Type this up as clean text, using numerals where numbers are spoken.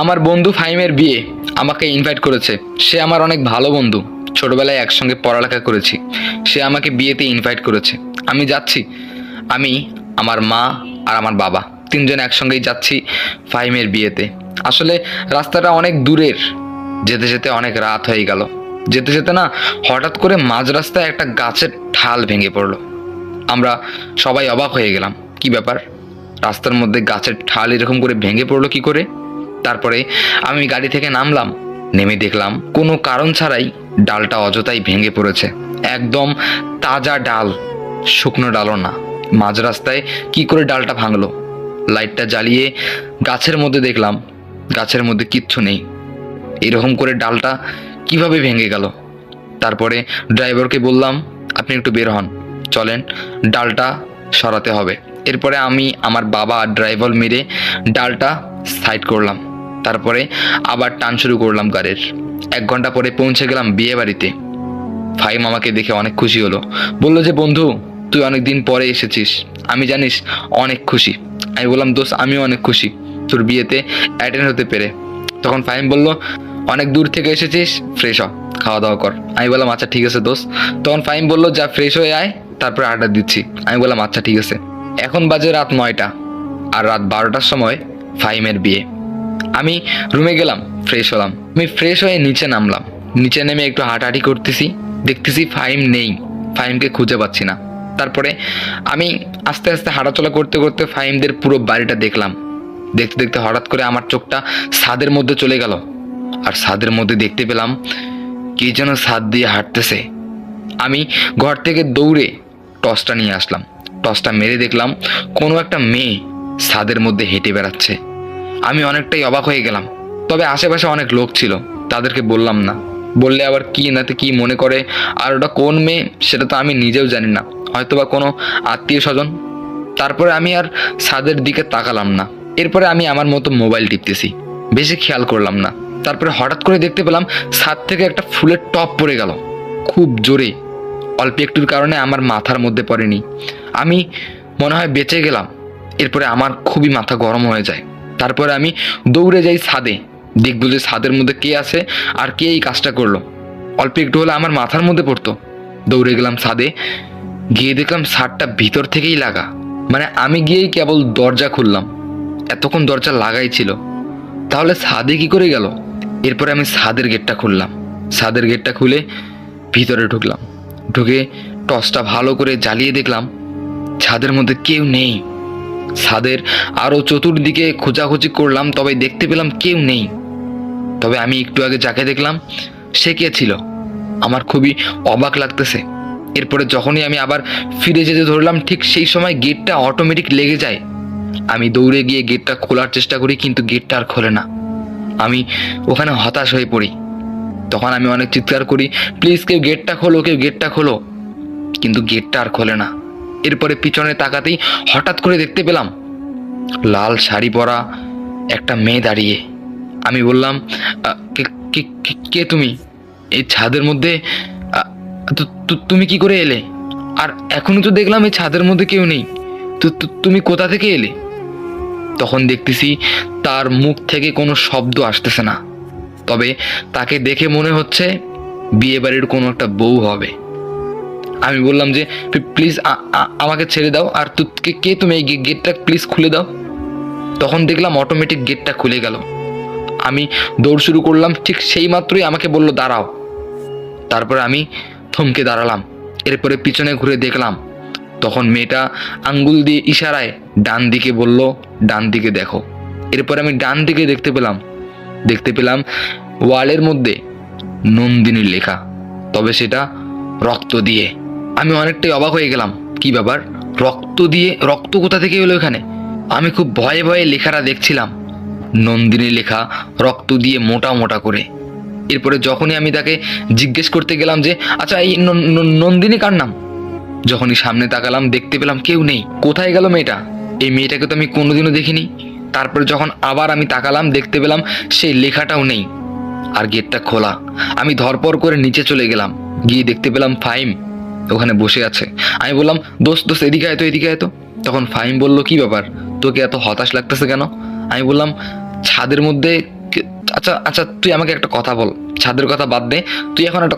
আমার বন্ধু ফাহিমের বিয়ে আমাকে ইনভাইট করেছে। সে আমার অনেক ভালো বন্ধু, ছোটবেলায় একসঙ্গে পড়ালেখা করেছি। সে আমাকে বিয়েতে ইনভাইট করেছে, আমি যাচ্ছি। আমি, আমার মা আর আমার বাবা তিনজন একসঙ্গেই যাচ্ছি ফাহিমের বিয়েতে। আসলে রাস্তাটা অনেক দূরের, যেতে যেতে অনেক রাত হয়ে গেল। যেতে যেতে না, হঠাৎ করে মাঝ রাস্তায় একটা গাছের ঢাল ভেঙে পড়লো। আমরা সবাই অবাক হয়ে গেলাম, কি ব্যাপার, রাস্তার মধ্যে গাছের ঢাল এরকম করে ভেঙে পড়লো কি করে। তারপরে আমি গাড়ি থেকে নামলাম, নেমে দেখলাম কোনো কারণ ছাড়াই ডালটা অযথাই ভেঙে পড়েছে। একদম তাজা ডাল, শুকনো ডালও না। মাঝ রাস্তায় কি করে ডালটা ভাঙলো? লাইটটা জ্বালিয়ে গাছের মধ্যে দেখলাম, গাছের মধ্যে কিচ্ছু নেই। এরকম করে ডালটা কিভাবে ভেঙে গেল? তারপরে ড্রাইভারকে বললাম, আপনি একটু বের হন, চলেন, ডালটা সরাতে হবে। এরপরে আমি, আমার বাবা আর ড্রাইভার মিলে ডালটা সাইড করলাম। তারপরে আবার টান শুরু করলাম গাড়ির। 1 ঘন্টা পরে পৌঁছে গেলাম বিয়ে বাড়িতে। ফাহিম আমাকে দেখে অনেক খুশি হলো, বললো যে বন্ধু, তুই অনেক দিন পরে এসেছিস, আমি জানিস অনেক খুশি। আমি বললাম, দোস্ত আমিও অনেক খুশি তোর বিয়েতে অ্যাটেন্ড হতে পেরে। তখন ফাহিম বলল, অনেক দূর থেকে এসেছিস, ফ্রেশ হ, খাওয়া দাওয়া কর। আমি বললাম আচ্ছা ঠিক আছে দোস্ত। তখন ফাহিম বলল, যা ফ্রেশ হয়ে আয়, তারপরে আড্ডা দিচ্ছি। আমি বললাম আচ্ছা ঠিক আছে। এখন বাজে রাত 9টা, আর রাত 12টার সময় ফাহিমের বিয়ে। আমি রুমে গেলাম, ফ্রেশ হলাম। আমি ফ্রেশ হয়ে নিচে নামলাম। নিচে নেমে একটু হাঁটাহাঁটি করতেছি, দেখতেছি ফাহিম নেই, ফাহিমকে খুঁজে পাচ্ছি না। তারপরে আমি আস্তে আস্তে হাঁটাচলা করতে করতে ফাহিমদের পুরো বাড়িটা দেখলাম। দেখতে দেখতে হঠাৎ করে আমার চোখটা ছাদের মধ্যে চলে গেল, আর ছাদের মধ্যে দেখতে পেলাম কে যেন ছাদ দিয়ে হাঁটতেছে। আমি ঘর থেকে দৌড়ে টর্চটা নিয়ে আসলাম। টর্চটা মেরে দেখলাম কোনো একটা মেয়ে ছাদের মধ্যে হেঁটে বেড়াচ্ছে। আমি অনেকটাই অবাক হয়ে গেলাম, তবে আশেপাশে অনেক লোক ছিল, তাদেরকে বললাম না, বললে আবার কি নাতে কি মনে করে। আর ওটা কোন মেয়ে সেটা তো আমি নিজেও জানি না, হয়তো বা কোনো আত্মীয় স্বজন। তারপরে আমি আর ছাদের দিকে তাকালাম না। এরপরে আমি আমার মতো মোবাইল টিপতেছি, বেশি খেয়াল করলাম না। তারপরে হঠাৎ করে দেখতে পেলাম ছাদ থেকে একটা ফুলের টব পড়ে গেল, খুব জোরে। অল্প একটুর কারণে আমার মাথার মধ্যে পড়েনি, আমি মনে হয় বেঁচে গেলাম। এরপরে আমার খুবই মাথা গরম হয়ে যায়। তারপরে আমি দৌড়ে যাই ছাদে, দেখবো যে ছাদের মধ্যে কে আছে আর কে এই কাজটা করলো। অল্প একটু হলে আমার মাথার মধ্যে পড়তো। দৌড়ে গেলাম ছাদে, গিয়ে দেখলাম ছাদটা ভিতর থেকেই লাগা। মানে আমি গিয়েই কেবল দরজা খুললাম, এতক্ষণ দরজা লাগাই ছিল, তাহলে ছাদে কি করে গেল? এরপরে আমি ছাদের গেটটা খুললাম। ছাদের গেটটা খুলে ভিতরে ঢুকলাম। ঢুকে টর্চটা ভালো করে জ্বালিয়ে দেখলাম ছাদের মধ্যে কেউ নেই। ছাদের আরো চতুর্দিকে খোঁজাখুঁজি করলাম, তবে দেখতে পেলাম কেউ নেই। তবে আমি একটু আগে যাকে দেখলাম সে কে ছিল, আমার খুবই অবাক লাগতেছে। এরপরে যখনই আমি আবার ফিরে যেতে ধরলাম, ঠিক সেই সময় গেটটা অটোমেটিক লেগে যায়। আমি দৌড়ে গিয়ে গেটটা খোলার চেষ্টা করি, কিন্তু গেটটা আর খোলে না। আমি ওখানে হতাশ হয়ে পড়ি। তখন আমি অনেক চিৎকার করি, প্লিজ কেউ গেটটা খোলো, কেউ গেটটা খোলো, কিন্তু গেটটা আর খোলে না। এরপরে পিছনে তাকাতেই হঠাৎ করে দেখতে পেলাম লাল শাড়ি পরা একটা মেয়ে দাঁড়িয়ে। আমি বললাম, কে তুমি এই ছাদের মধ্যে? তুমি কি করে এলে? আর এখনই তো দেখলাম এই ছাদের মধ্যে কেউ নেই, তুমি কোথা থেকে এলে? তখন দেখতেছি তার মুখ থেকে কোনো শব্দ আসতেছে না, তবে তাকে দেখে মনে হচ্ছে বিয়ে বাড়ির কোনো একটা বউ হবে। আমি বললাম যে প্লিজ আমাকে ছেড়ে দাও, আর কে তুমি, এই গেটটা প্লিজ খুলে দাও। তখন দেখলাম অটোমেটিক গেটটা খুলে গেল। আমি দৌড় শুরু করলাম, ঠিক সেই মাত্রই আমাকে বলল দাঁড়াও। তারপরে আমি থমকে দাঁড়ালাম। এরপরে পিছনে ঘুরে দেখলাম, তখন মেয়েটা আঙ্গুল দিয়ে ইশারায় ডান দিকে বলল, ডান দিকে দেখো। এরপরে আমি ডান দিকে দেখতে পেলাম ওয়ালের মধ্যে নন্দিনীর লেখা, তবে সেটা রক্ত দিয়ে। আমি অনেকটাই অবাক হয়ে গেলাম, কি ব্যাপার, রক্ত দিয়ে? রক্ত কোথা থেকে এলো এখানে? আমি খুব ভয়ে ভয়ে লেখাটা দেখছিলাম, নন্দিনী লেখা রক্ত দিয়ে মোটা মোটা করে। এরপরে যখনই আমি তাকে জিজ্ঞেস করতে গেলাম যে আচ্ছা এই নন্দিনী কার নাম, যখনই সামনে তাকালাম দেখতে পেলাম কেউ নেই। কোথায় গেল মেয়েটা? এই মেয়েটাকে তো আমি কোনোদিনও দেখিনি। তারপরে যখন আবার আমি তাকালাম দেখতে পেলাম সেই লেখাটাও নেই, আর গেটটা খোলা। আমি ধরপড় করে নিচে চলে গেলাম, গিয়ে দেখতে পেলাম ফাহিম ওখানে বসে আছে। আমি বললাম, দোস্ত এদিকে আয় তো, এদিকে আয় তো। তখন ফাহিম বলল, কি ব্যাপার, তোকে এত হতাশ লাগতেছে কেন? আমি বললাম, ছাদের মধ্যে আচ্ছা আচ্ছা, তুই আমাকে একটা কথা বল, ছাদের কথা বাদ দে, তুই এখন একটা